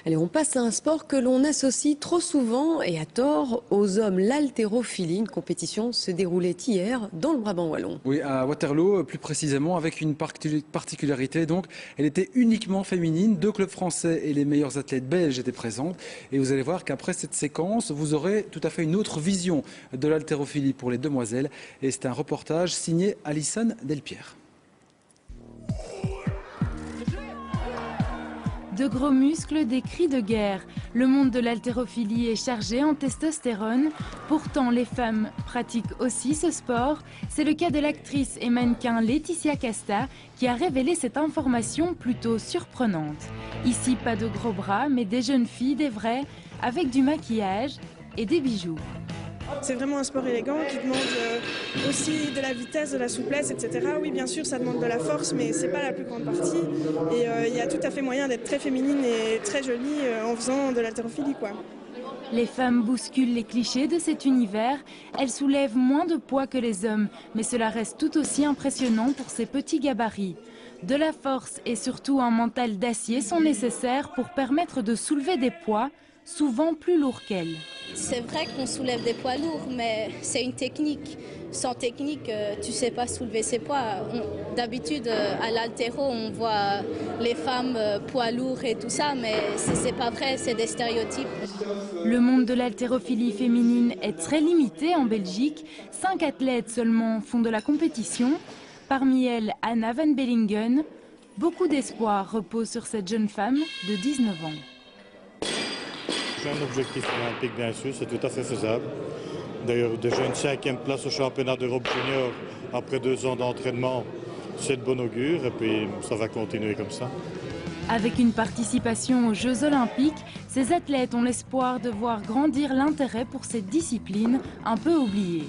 Allez, on passe à un sport que l'on associe trop souvent et à tort aux hommes, l'haltérophilie. Une compétition se déroulait hier dans le Brabant wallon. Oui, à Waterloo, plus précisément, avec une particularité. Donc, elle était uniquement féminine. 2 clubs français et les meilleurs athlètes belges étaient présents. Et vous allez voir qu'après cette séquence, vous aurez tout à fait une autre vision de l'haltérophilie pour les demoiselles. Et c'est un reportage signé Alison Delpierre. De gros muscles, des cris de guerre. Le monde de l'haltérophilie est chargé en testostérone. Pourtant, les femmes pratiquent aussi ce sport. C'est le cas de l'actrice et mannequin Laetitia Casta qui a révélé cette information plutôt surprenante. Ici, pas de gros bras, mais des jeunes filles, des vraies, avec du maquillage et des bijoux. C'est vraiment un sport élégant qui demande aussi de la vitesse, de la souplesse, etc. Oui, bien sûr, ça demande de la force, mais c'est pas la plus grande partie. Et il y a tout à fait moyen d'être très féminine et très jolie en faisant de l'haltérophilie, quoi. Les femmes bousculent les clichés de cet univers. Elles soulèvent moins de poids que les hommes, mais cela reste tout aussi impressionnant pour ces petits gabarits. De la force et surtout un mental d'acier sont nécessaires pour permettre de soulever des poids, souvent plus lourds qu'elles. C'est vrai qu'on soulève des poids lourds, mais c'est une technique. Sans technique, tu ne sais pas soulever ces poids. D'habitude, à l'haltéro, on voit les femmes poids lourds et tout ça, mais c'est pas vrai, c'est des stéréotypes. Le monde de l'haltérophilie féminine est très limité en Belgique. 5 athlètes seulement font de la compétition. Parmi elles, Anna Van Bellingen. Beaucoup d'espoir repose sur cette jeune femme de 19 ans. Un objectif olympique, bien sûr, c'est tout à fait faisable. D'ailleurs, déjà une 5e place au championnat d'Europe junior après 2 ans d'entraînement, c'est de bon augure et puis ça va continuer comme ça. Avec une participation aux Jeux Olympiques, ces athlètes ont l'espoir de voir grandir l'intérêt pour cette discipline un peu oubliée.